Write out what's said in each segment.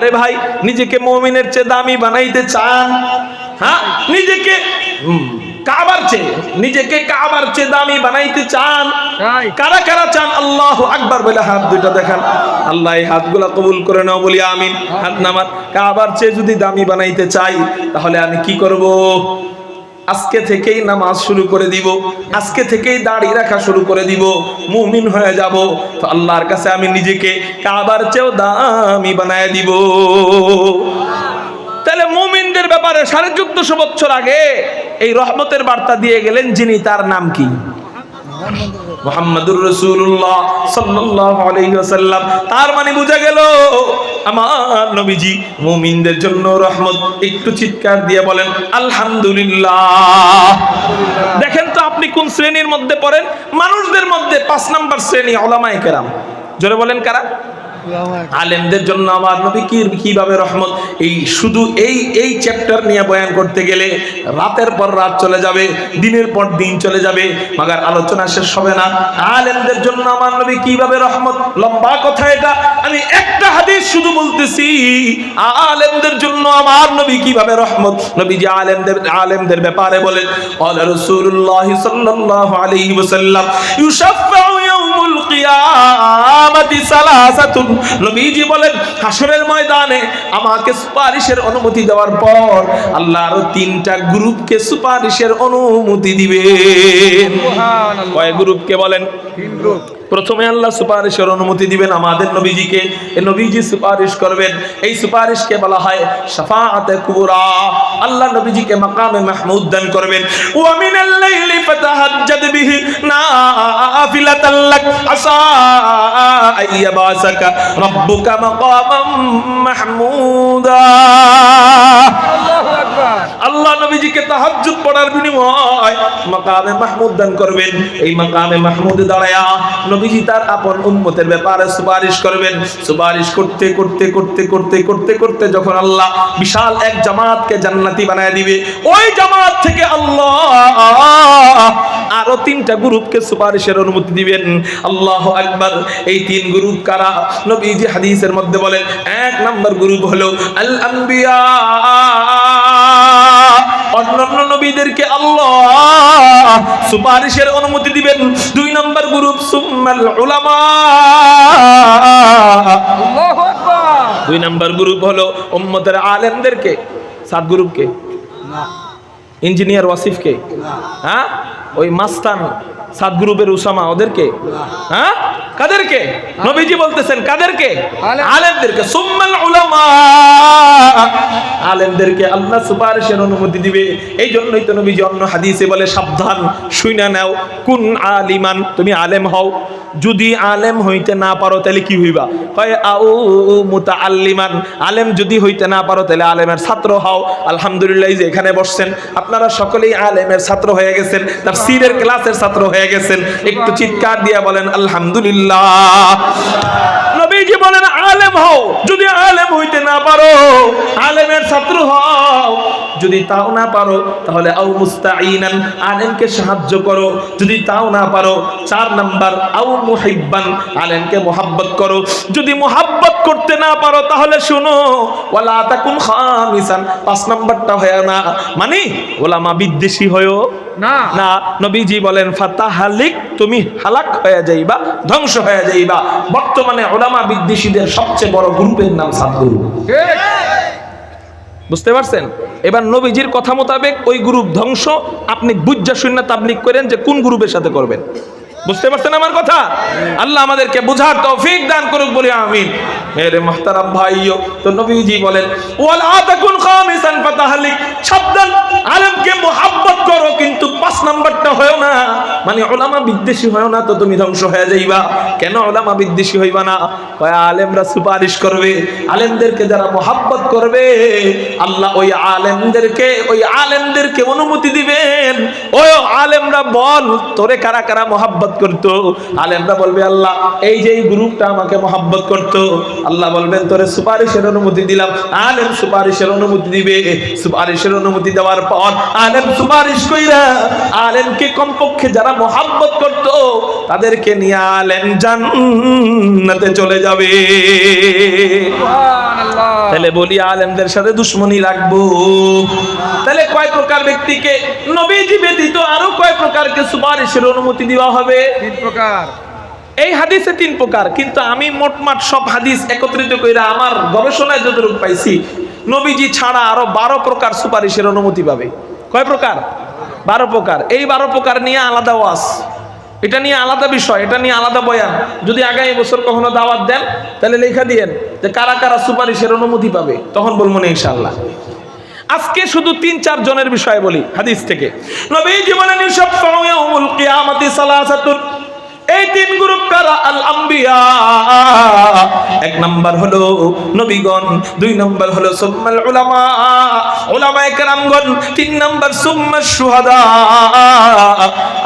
আরে ভাই, নিজেকে মুমিনের চেয়ে দামি বানাইতে চান? হ্যাঁ, নিজেকে কাবার চেয়ে দামি বানাইতে চান? কারা কারা চান? আল্লাহু আকবার বলে হাত দুইটা দেখান। আল্লাহ এই হাতগুলা কবুল করে নাও, বলি আমিন। হাত নামান। কাবার চেয়ে যদি দামি বানাইতে চাই তাহলে আমি কি করব? আজকে থেকেই নামাজ শুরু করে দিব, আজকে থেকেই দাড়ি রাখা শুরু করে দিব, মুমিন হয়ে যাব। তো আল্লাহর কাছে আমি নিজেকে কাবার চেয়েও দামি বানায় দিব। তাহলে মুমিনদের ব্যাপারে 1450 বছর আগে এই রহমতের বার্তা দিয়ে গেলেন যিনি, তার নাম কি? মুহাম্মাদুর রাসূলুল্লাহ সাল্লাল্লাহু আলাইহি ওয়াসাল্লাম। তার মানে বোঝা গেল আমার নবীজি মুমিনদের জন্য রহমত। একটু চিৎকার দিয়ে বলেন আলহামদুলিল্লাহ। দেখেন তো আপনি কোন শ্রেণীর মধ্যে পড়েন? মানুষদের মধ্যে 5 নাম্বার শ্রেণী উলামায়ে কেরাম। জোরে বলেন কারা? আলেমদের জন্য আমার নবী কিভাবে রহমত। এই শুধু এই চ্যাপ্টার নিয়ে বয়ান করতে গেলে রাতের পর রাত চলে যাবে, দিনের পর দিন চলে যাবে, মাগার আলোচনা শেষ হবে না। আলেমদের জন্য আমার নবী কিভাবে রহমত, লম্বা কথা এটা। আমি একটা হাদিস শুধু বলতেছি, আলেমদের জন্য আমার নবী কিভাবে রহমত। নবীজি আলেমদের ব্যাপারে বলেন, ক্বালা রাসূলুল্লাহ সাল্লাল্লাহু আলাইহি ওয়াসাল্লাম ইউশাফাউ ইয়াউমুল কিয়ামাতি সালাসাতুন। নবীজি বলেন হাসরের ময়দানে আমাকে সুপারিশের অনুমতি দেওয়ার পর আল্লাহ আরো 3টা গ্রুপকে সুপারিশের অনুমতি দিবেন। সুবহানাল্লাহ। কয় গ্রুপকে বলেন? 3 গ্রুপ। প্রথমে আল্লাহ সুপারিশের অনুমতি দিবেন আমাদের নবীজিকে, এই নবীজি সুপারিশ করবেন। এই সুপারিশকে বলা হয় শাফাআতে কুবরা। আল্লাহ নবীজিকে মাকামে মাহমুদ দান করবেন। ওয়া মিনাল লাইলি ফাতাহাজ্জাদ বিহি নাফিলাতাল লাক আসা আইয়াবাসাকা রাব্বুকা মাকামাম মাহমুদা। আল্লাহু আকবার। আল্লাহ নবীজিকে তাহাজ্জুদ পড়ার বিনিময় মাকামে মাহমুদ দান করবেন। এই মাকামে মাহমুদ দাঁড়ায়া নবীজি তার আপন উম্মতের ব্যাপারে সুপারিশ করবেন। সুপারিশ করতে করতে করতে করতে করতে করতে যখন আল্লাহ বিশাল এক জামাতকে জান্নাতি বানায় দিবে, ওই জামাত থেকে আল্লাহ আরো 3টা গ্রুপকে সুপারিশের অনুমতি দিবেন। আল্লাহু আকবার। এই 3 গ্রুপ কারা? নবীজি হাদিসের মধ্যে বলেন 1 নাম্বার গ্রুপ হলো আল আম্বিয়া। অন্যান্য নবীদেরকে আল্লাহ সুপারিশের অনুমতি দিবেন। 2 নাম্বার গ্রুপ সুম্মাল উলামা। আল্লাহু আকবার। 2 নাম্বার গ্রুপ হলো উম্মতের আলেমদেরকে। 7 গ্রুপকে না, ইঞ্জিনিয়ার ওয়াসিফকে না, হ্যাঁ ওই মাস্তান 7 গ্রুপের উসামা ওদেরকে, হ্যাঁ কাদেরকে? নবীজি বলতেছেন কাদেরকে? আলেমদেরকে। সুম্মাল উলামা। আলেমদেরকে আল্লাহ সুপারিশের অনুমতি দিবে। এই জন্যই তো নবীজি অন্য হাদিসে বলে সাবধান, শুইনা নাও, কুন আলিমান, তুমি আলেম হও। যদি আলেম হইতে না পারো তাহলে কি হইবা? কয় আও মুতাআল্লিমান। আলেম যদি হইতে না পারো তাহলে আলেমের ছাত্র হও। আলহামদুলিল্লাহ যে এখানে বসছেন আপনারা সকলেই আলেমের ছাত্র হয়ে গেছেন, তাফসীরের ক্লাসের ছাত্র হয়ে গেছেন। একটু চিৎকার দিয়ে বলেন আলহামদুলিল্লাহ। নবীজি বলেন আলেম হও। যদি আলেম হইতে না পারো আলেমের ছাত্র হও। যদি তাও না পারো তাহলে আও মুস্তাঈনান, আলেমকে সাহায্য করো। যদি তাও না পারো 4 নাম্বার আও মুহিব্বান, আলেমকে মোহাব্বত করো। যদি মোহাব্বত করতে না পারো তাহলে শুনো ওয়ালা তাকুন খামিসান, 5 নাম্বারটা হয় না, মানে ওলামা বিদ্বেষী হয়ো না। না, নবীজি বলেন ফাতাহালিক, তুমি হালাক হয়ে যাইবা, ধ্বংস হয়ে যাইবা। বর্তমানে ওলামা বিদ্বেষীদের সবচেয়ে বড় গ্রুপের নাম সাদগুরু। বুঝতে পারছেন? এবার নবীজির কথা মোতাবেক ওই গ্রুপ ধ্বংস। আপনি বুঝা শুননা তাবলীগ করেন যে কোন গ্রুপের সাথে করবেন। বুঝতে পারছেন আমার কথা? আল্লাহ আমাদেরকে বুঝার তৌফিক দান করুক, বলি আমিন। মেরে মুহতারাম ভাইও, তো নবীজি বলেন ওয়ালা তাকুন খামিসান ফাতাহলিক, সাবধান, আলেমকে মোহাব্বত করো কিন্তু 5 নাম্বারটা হয় না, মানে উলামা বিদ্বেষী হয় না, তো তুমি ধ্বংস হয়ে যাইবা। কেন উলামা বিদ্বেষী হইবা না? কয় আলেমরা সুপারিশ করবে। আলেমদেরকে যারা মোহাব্বত করবে আল্লাহ ওই আলেমদেরকে অনুমতি দিবেন। ওই আলেমরা বল তোরে কারা কারা মোহাব্বত করতো। আলেমরা বলবে আল্লাহ এই যে এই গ্রুপটা আমাকে মহব্বত করতো, আল্লাহ বলবেন তোরে সুপারিশের অনুমতি দিলাম। আলেম সুপারিশের অনুমতি দিবে, সুপারিশের অনুমতি দেওয়ার পর আলেম সুপারিশ কইরা আলেমকে কমপক্ষে যারা মহব্বত করতো তাদেরকে নিয়ে আলেম জান্নাতে চলে যাবে। তাহলে বলি আলেমদের সাথে দুশ্মনী রাখবো? তাহলে কয় প্রকার ব্যক্তিকে নবীজি ব্যতীত আরো কয় প্রকারকে সুপারিশের অনুমতি দেওয়া হবে? 3 প্রকার। এই হাদিসে 3 প্রকার, কিন্তু আমি মোটমাট সব হাদিস একত্রিত করে আমার গবেষণায় যতটুকু পাইছি নবীজি ছাড়া আরো 12 প্রকার সুপারিশের অনুমতি পাবে। কয় প্রকার? 12 প্রকার। এই 12 প্রকার নিয়ে আলাদা ওয়াজ, এটা নিয়ে আলাদা বিষয়, এটা নিয়ে আলাদা বয়ান। যদি আগামী বছর কখনো দাওয়াত দেন তাহলে লেখা দিয়েন যে কারা কারা সুপারিশের অনুমতি পাবে, তখন বলবো না ইনশাআল্লাহ। আজকে শুধু 3-4 জনের বিষয় বলি হাদিস থেকে। নবীজি বলেন ইউশাফাউ ইয়াউমুল কিয়ামাতি সালাসাতুন, এই 3 গ্রুপ কারা? আল আম্বিয়া, 1 নাম্বার হলো নবীগণ, 2 নাম্বার হলো সুম্মাল উলামা, উলামায়ে কেরামগণ, 3 নাম্বার সুম্মাশ শুহাদা,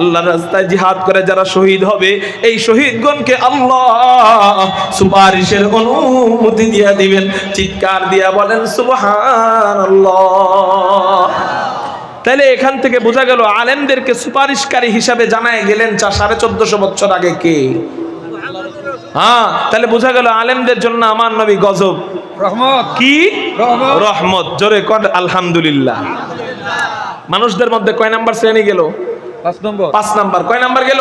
আল্লাহর রাস্তায় জিহাদ করে যারা শহীদ হবে এই শহীদগণকে আল্লাহ সুপারিশের অনুমতি দিয়ে দিবেন। চিৎকার দিয়া বলেন সুবহানাল্লাহ। তাহলে এখান থেকে বোঝা গেল আলেমদেরকে সুপারিশকারী হিসাবে জানায় গেলেন 1450 বছর আগে কে? হ্যাঁ, তাহলে বোঝা গেল আলেমদের জন্য আমার নবী গজব, রহমত। কি রহমত? জোরে কর আলহামদুলিল্লাহ। মানুষদের মধ্যে কয় নাম্বার শ্রেণী গেল? 5 নম্বর। 5 নাম্বার। কয় নাম্বার গেল?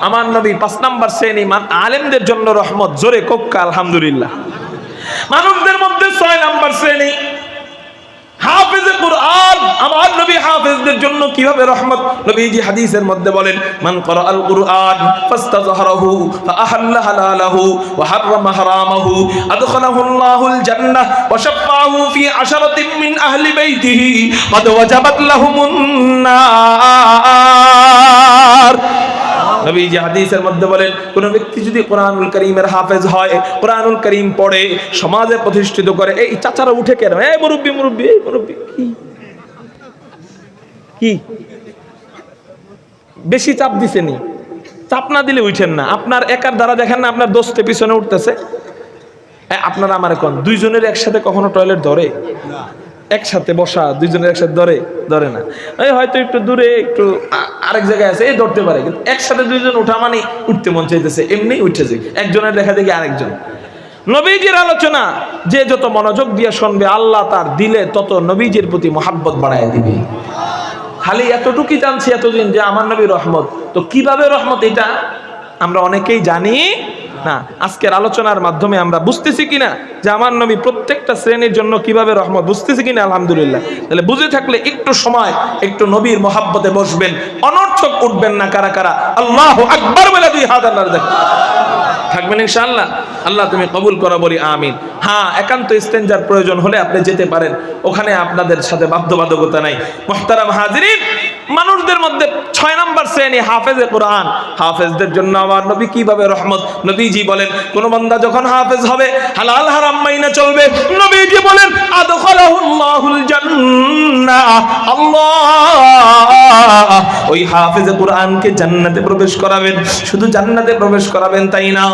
আমার নবী 5 নাম্বার শ্রেণী আলেমদের জন্য রহমত। জোরে কোক্কা আলহামদুলিল্লাহ। মানুষদের মধ্যে 6 নাম্বার শ্রেণী হাফেজে কুরআন। আমার নবী হাফেজদের জন্য কিভাবে রহমত? নবীজি হাদিসের মধ্যে বলেন মান ক্বারাআল কুরআন ফাস্তাযহারাহু ফাআহাল্লা হালালাহু ওয়া হাররামা হারামাহু আদখালাহু আল্লাহুল জান্নাহ ওয়া শাফাআহু ফি আশারাতিন মিন আহলি বাইতিহি ক্বাদ ওয়াজাবাত লাহুমুন নার। নবীজি হাদিসের মধ্যে বলেন কোন ব্যক্তি যদি কোরআনুল কারীমের হাফেজ হয়, কোরআনুল কারীম পড়ে, সমাজে প্রতিষ্ঠিত করে। এই চাচারা উঠে কেন? এই মুরব্বি মুরব্বি, এই মুরব্বি কি বেশি চাপ দিছেনি? চাপ না দিলে উঠেন না। আপনার একার দ্বারা দেখেন না আপনার দোস্তে পিছনে উঠতেছে। আপনারা আমার এখন 2 জনের একসাথে কখনো টয়লেট ধরে? একসাথে বসা 2 জনের একসাথে ধরে না। এই হয়তো একটু দূরে একটু আরেক জায়গায় আছে, এই ধরতে পারে, কিন্তু একসাথে 2 জন উঠা মানে উঠতে মন চাইতেছে, এমনি উঠেছে। একজনের দেখা দেখি আরেকজন। নবীজির আলোচনা যে যত মনোযোগ দিয়ে শুনবে আল্লাহ তার দিলে তত নবীজির প্রতি মহাব্বত বাড়ায় দিবে। খালি এতটুকুই জানছি এতদিন যে আমার নবী রহমত, তো কিভাবে রহমত এটা আমরা অনেকেই জানি না। আজকের আলোচনার মাধ্যমে আমরা বুঝতেছি কিনা যে আমার নবী প্রত্যেকটা শ্রেণীর জন্য কিভাবে রহমত, বুঝতেছি কিনা? আলহামদুলিল্লাহ। তাহলে বুঝে থাকলে একটু সময় একটু নবীর মহাব্বতে বসবেন, অনর্থক উঠবেন না। কারা কারা আল্লাহু আকবার বলে 2 হাত আল্লাহর দেখেন থাকবেন ইনশাআল্লাহ। আল্লাহ তুমি কবুল করো, বলি আমিন। হ্যাঁ, একান্ত ইস্তেনজার প্রয়োজন হলে আপনি যেতে পারেন, ওখানে আপনাদের সাথে বাধ্যবাধকতা নাই। মুহতারাম হাজিরিন, মানুষদের মধ্যে 6 নাম্বার শ্রেণী হাফেজে কোরআন। হাফেজদের জন্য আমার নবী কিভাবে রহমত? নবীজি বলেন কোন বান্দা যখন হাফেজ হবে হালাল হারাম মাইনা চলবে। নবীজি বলেন আদখালাহুল্লাহুল জান্নাহ, আল্লাহ ওই হাফেজে কোরআনকে জান্নাতে প্রবেশ করাবেন। শুধু জান্নাতে প্রবেশ করাবেন তাই না,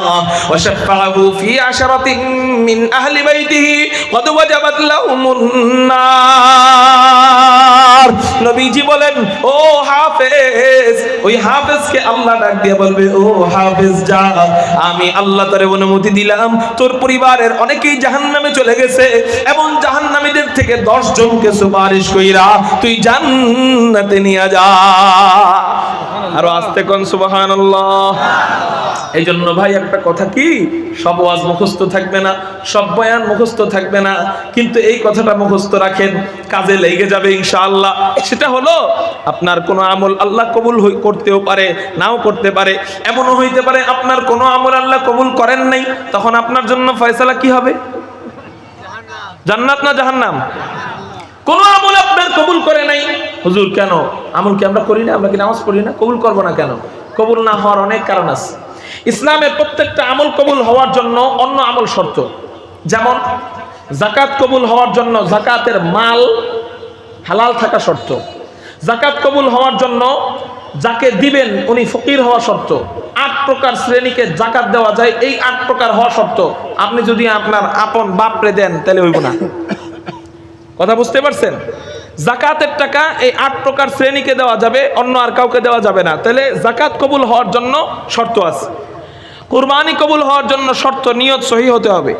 ওয়া শাফাআহু ফি আশারাতিন মিন আহলি বাইতিহি ক্বাদ ওয়াজাবাত লাহুমুন নার। নবীজি বলেন ও হাফেজ, ওই হাফেজকে আল্লাহ ডাক দিয়ে বলবে ও হাফেজ যা, আমি আল্লাহ তোরে অনুমতি দিলাম, তোর পরিবারের অনেকেই জাহান্নামে চলে গেছে এবং জাহান্নামীদের থেকে 10 জনকে সুপারিশ কইরা তুই জান্নাতে নিয়ে যা। আরো আস্তে কোন সুবহানাল্লাহ। এই জন্য ভাই একটা কথা কি, সব ওয়াজ মুখস্থ থাকবে না, সব বয়ান মুখস্থ থাকবে না, কিন্তু এই কথাটা মুখস্থ রাখেন, কাজে লেগে যাবে ইনশাআল্লাহ। সেটা হলো আপনার কোনো আমল আল্লাহ কবুল করতেও পারে, নাও করতে পারে। এমনও হইতে পারে আপনার কোনো আমল আল্লাহ কবুল করেন নাই, তখন আপনার জন্য ফয়সালা কি হবে? জান্নাত না জাহান্নাম? কোন আমল আপনার কবুল করে নাই, হুজুর কেন আমল কি আমরা করি না? আমরা কি নামাজ পড়ি না? কবুল করবো না কেন? কবুল না হওয়ার অনেক কারণ আছে। ইসলামের প্রত্যেকটা আমল কবুল হওয়ার জন্য অন্য আমল শর্ত। যেমন যাকাত কবুল হওয়ার জন্য যাকাতের মাল হালাল থাকা শর্ত। যাকাত কবুল হওয়ার জন্য যাকে দিবেন উনি ফকির হওয়া শর্ত। 8 প্রকার শ্রেণীকে যাকাত দেওয়া যায়, এই 8 প্রকার হওয়া শর্ত। আপনি যদি আপনার আপন বাপরে দেন তাহলে হইব না। কথা বুঝতে পারছেন? যাকাতের টাকা এই 8 প্রকার শ্রেণীকে দেওয়া যাবে, অন্য আর কাউকে দেওয়া যাবে না। তাহলে যাকাত কবুল হওয়ার জন্য শর্ত আছে। কুরবানি কবুল হওয়ার জন্য শর্ত, নিয়ত সহি হতে হবে।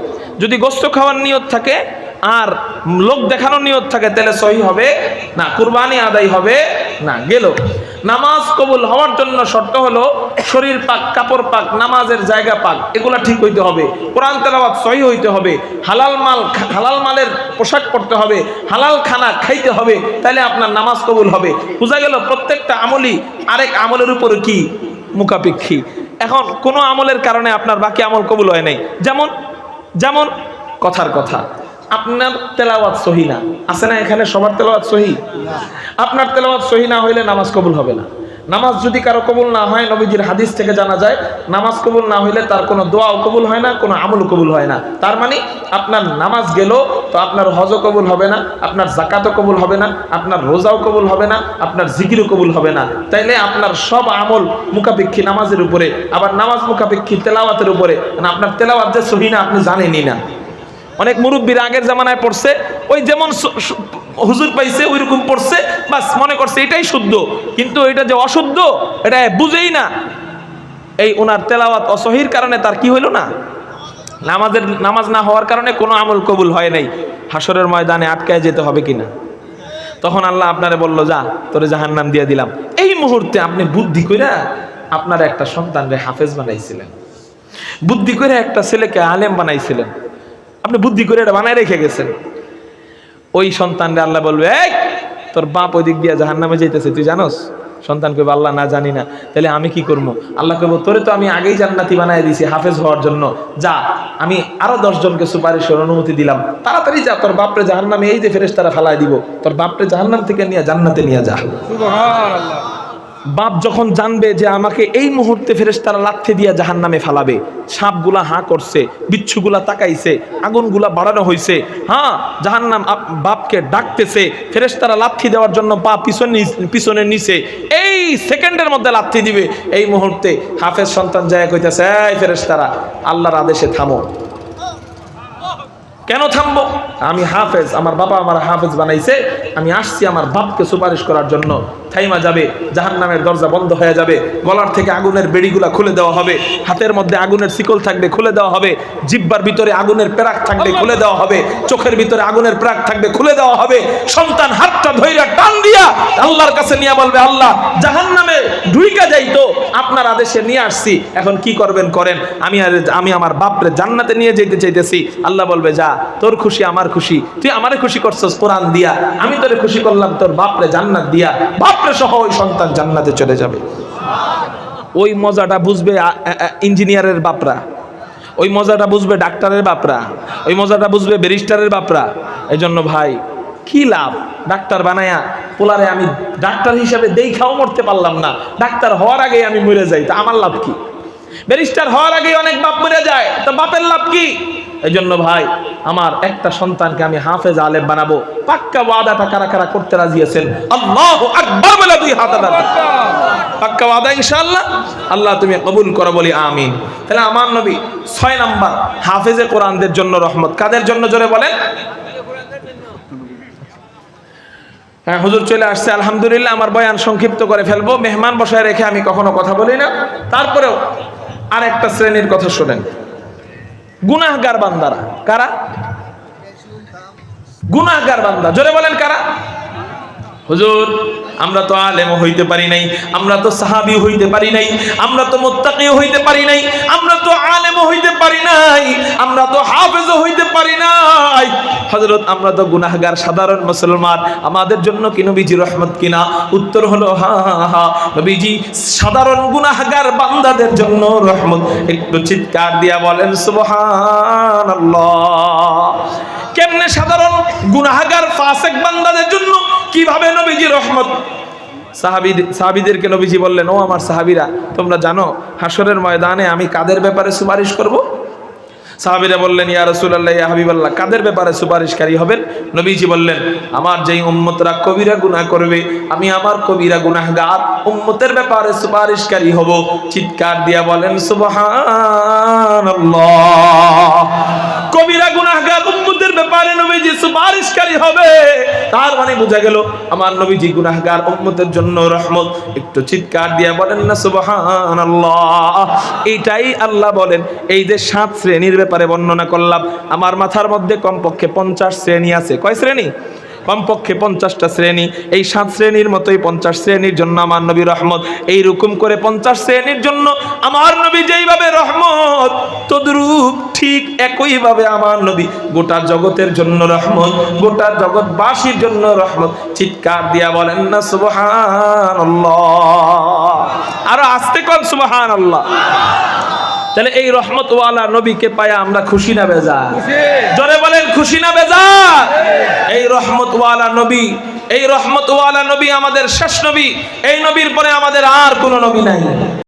যদি গোশত খাওয়ার নিয়ত থাকে আর লোক দেখানোর নিয়ত থাকে তাহলে সহি হবে না, কুরবানি আদায় হবে না। গেল। নামাজ কবুল হওয়ার জন্য শর্ত হলো শরীর পাক, কাপড় পাক, নামাজের জায়গা পাক, এগুলা ঠিক হইতে হবে। কোরআন তেলাওয়াত সহি হইতে হবে। হালাল মালের পোশাক পরতে হবে, হালাল খানা খাইতে হবে, তাহলে আপনার নামাজ কবুল হবে। বোঝা গেল প্রত্যেকটা আমলই আরেক আমলের উপরে কি মুখাপেক্ষী। এখন কোনো আমলের কারণে আপনার বাকি আমল কবুল হয় নাই। যেমন কথার কথা, আপনার তেলাওয়াত সহি না, আছে না এখানে সবার তেলাওয়াত সহি? আপনার তেলাওয়াত সহি না হইলে নামাজ কবুল হবে না। নামাজ যদি কারো কবুল না হয়, নবীজির হাদিস থেকে জানা যায় নামাজ কবুল না হইলে তার কোনো দোয়াও কবুল হয় না, কোনো আমল কবুল হয় না। তার মানে আপনার নামাজ গেল তো আপনার হজও কবুল হবে না, আপনার জাকাতও কবুল হবে না, আপনার রোজাও কবুল হবে না, আপনার জিকিরও কবুল হবে না। তাইলে আপনার সব আমল মুখাপেক্ষী নামাজের উপরে, আবার নামাজ মুখাপেক্ষী তেলাওয়াতের উপরে। আপনার তেলাওয়াত যে সহি না আপনি জানেনই না। অনেক মুরব্বীরা আগের জামানায় পড়ছে, ওই যেমন হুজুর পাইছে ওই রকম পড়ছে, বাস মনে করছে এটাই শুদ্ধ, কিন্তু এটা যে অশুদ্ধ এটা বুঝেই না। এই ওনার তেলাওয়াত অসহির কারণে তার কি হইল না, নামাজ না হওয়ার কারণে কোনো আমল কবুল হয় নাই। হাসরের ময়দানে আটকায় যেতে হবে কিনা। তখন আল্লাহ আপনারে বলল, যা তোরে জাহান্নাম দিয়ে দিলাম। এই মুহূর্তে আপনি বুদ্ধি কইরা আপনার একটা সন্তানরে হাফেজ বানাইছিলেন, বুদ্ধি করে একটা ছেলেকে আলেম বানাইছিলেন, আপনি বুদ্ধি করে এটা বানায় রেখে গেছেন। ওই সন্তানরে আল্লাহ বলবে, এই তোর বাপ ওই দিক দিয়ে জাহান্নামে যাইতেছে, তুই জানোস? সন্তান কইবে, আল্লাহ না জানি না। তাহলে আমি কি করবো? আল্লাহ কইব, তোরে তো আমি আগেই জান্নাতি বানাই দিয়েছি হাফেজ হওয়ার জন্য, যা আমি আরো 10 জনকে সুপারিশের অনুমতি দিলাম, তাড়াতাড়ি যা, তোর বাপরে জাহান্নামে এই যে ফেরেশতারা ফালায় দিব, তোর বাপরে জাহান্নাম থেকে নিয়ে জান্নাতে নিয়ে যা। সুবহানাল্লাহ। বাপ যখন জানবে যে আমাকে এই মুহূর্তে ফেরেশতারা লাথি দিয়া জাহান্নামে ফালাবে, সাপগুলা হাঁ করছে, বিচ্ছুগুলা তাকাইছে, আগুনগুলা বাড়ানো হয়েছে, হ্যাঁ জাহান্নাম বাপকে ডাকতেছে, ফেরেশতারা লাথি দেওয়ার জন্য পা পিছনে নিচে, এই সেকেন্ডের মধ্যে লাথি দিবে। এই মুহূর্তে হাফেজ সন্তান যায় কইতেছে, এই ফেরেশতারা আল্লাহর আদেশে থামো। কেন থামবো? আমি হাফেজ, আমার বাবা আমার হাফেজ বানাইছে, আমি আসছি আমার বাপকে সুপারিশ করার জন্য। থাইমা যাবে, জাহান্নামের দরজা বন্ধ হয়ে যাবে, গলার থেকে আগুনের বেড়িগুলা খুলে দেওয়া হবে, হাতের মধ্যে আগুনের শিকল থাকবে খুলে দেওয়া হবে, জিহ্বার ভিতরে আগুনের পেরাক থাকবে খুলে দেওয়া হবে, চোখের ভিতরে আগুনের পেরাক থাকবে খুলে দেওয়া হবে। সন্তান হাতটা ধইরা টান দিয়া আল্লাহর কাছে নিয়ে বলবে, আল্লাহ জাহান্নামে ঢুইকা যাইতো, আপনার আদেশে নিয়ে আসছি, এখন কি করবেন করেন, আমি আমার বাপরে জান্নাতে নিয়ে যেতে চাইতেছি। আল্লাহ বলবে, যা, তোর খুশি আমার খুশি, তুই আমারে খুশি করছস কোরআন দিয়া, আমি তোরে খুশি করলাম তোর বাপরে জান্নাত দিয়া। বাপরে সহ ওই সন্তান জান্নাতে চলে যাবে। ওই মজাটা বুঝবে ইঞ্জিনিয়ারের বাপরা, ওই মজাটা বুঝবে ডাক্তারের বাপরা, ওই মজাটা বুঝবে ব্যারিস্টারের বাপরা। এই জন্য ভাই কি লাভ ডাক্তার বানায়া পোলারে আমি ডাক্তার হিসাবে দেখাও মরতে পারলাম না, ডাক্তার হওয়ার আগে আমি মরে যাই, তা আমার লাভ কি? ব্যারিস্টার হওয়ার আগে অনেক বাপ মরে যায়, তা বাপের লাভ কি? এই জন্য ভাই আমার একটা সন্তানকে আমি হাফেজ আলেম বানাবো, পাক্কা ওয়াদাটা কারা কারা করতে রাজি আছেন? আল্লাহু আকবার বলে দুই হাত দাও, পাক্কা ওয়াদা ইনশাআল্লাহ। আল্লাহ তুমি কবুল করো, বলি আমিন। তাহলে আমার নবী 6 নাম্বার হাফেজে কোরআনদের জন্য রহমত। কাদের জন্য জোরে বলেন? হ্যাঁ হুজুর চলে আসছে, আলহামদুলিল্লাহ। আমার বয়ান সংক্ষিপ্ত করে ফেলবো, মেহমান বসায় রেখে আমি কখনো কথা বলি না। তারপরেও আর একটা শ্রেণীর কথা শোনেন, গুনাহগার বান্দারা। কারা? গুনাহগার বান্দা। জোরে বলেন কারা? হুজুর আমরা তো আলেম হইতে পারি নাই, আমরা তো সাহাবী হইতে পারি নাই, আমরা তো মুত্তাকি হইতে পারি নাই, আমরা তো আলেম হইতে পারি নাই, আমরা তো হাফেজ হইতে পারি নাই। হযরত আমরা তো গুনাহগার সাধারণ মুসলমান, আমাদের জন্য কি নবীজি রহমত কিনা? উত্তর হলো হ্যাঁ, নবীজি সাধারণ গুনাহগার বান্দাদের জন্য রহমত। একটু চিৎকার দিয়া বলেন সুবহানাল্লাহ। কেমনে সাধারণ গুনাহগার ফাসিক বান্দাদের জন্য কিভাবে নবীজি রহমত? সাহাবীদেরকে নবীজি বললেন, ও আমার সাহাবীরা, তোমরা জানো হাসরের ময়দানে আমি কাদের ব্যাপারে সুপারিশ করব? সাহাবীরা বললেন, ইয়া রাসূলুল্লাহ, ইয়া হাবিবাল্লাহ, কাদের ব্যাপারে সুপারিশকারী হবেন? নবীজি বললেন, আমার যেই উম্মতরা কবিরা গুনাহ করবে, আমি আমার কবিরা গুনাহগার উম্মতের ব্যাপারে সুপারিশকারী হব। চিৎকার দিয়া বলেন সুবহানাল্লাহ। কবিরা গুনাহগার উম্মতের ব্যাপারে নবীজি সুপারিশকারী হবে, তার মানে বোঝা গেল আমার নবীজি গুনাহগার উম্মতের জন্য রহমত। একটু চিৎকার দিয়া বলেন না সুবহানাল্লাহ। এইটাই আল্লাহ বলেন, এই যে 7 শ্রেণীর ব্যাপারে বর্ণনা করলাম, আমার মাথার মধ্যে কমপক্ষে 50 শ্রেণী আছে। কয় শ্রেণী? কমপক্ষে 50টা শ্রেণী। এই 7 শ্রেণীর মতোই 50 শ্রেণীর জন্য আমার নবী রহমত। এইরকম করে 50 শ্রেণীর জন্য আমার নবী যেইভাবে রহমত, তদ্রূপ ঠিক একইভাবে আমার নবী গোটা জগতের জন্য রহমত, গোটা জগৎবাসীর জন্য রহমত। চিৎকার দিয়া বলেন না সুবহানাল্লাহ। আরো আস্তে কোন সুবহানাল্লাহ। তাহলে এই রহমতওয়ালা নবীকে পায়া আমরা খুশি না বেজার? জোরে বলেন খুশি না বেজার? এই রহমতওয়ালা নবী, এই রহমতওয়ালা নবী আমাদের শেষ নবী। এই নবীর পরে আমাদের আর কোনো নবী নাই।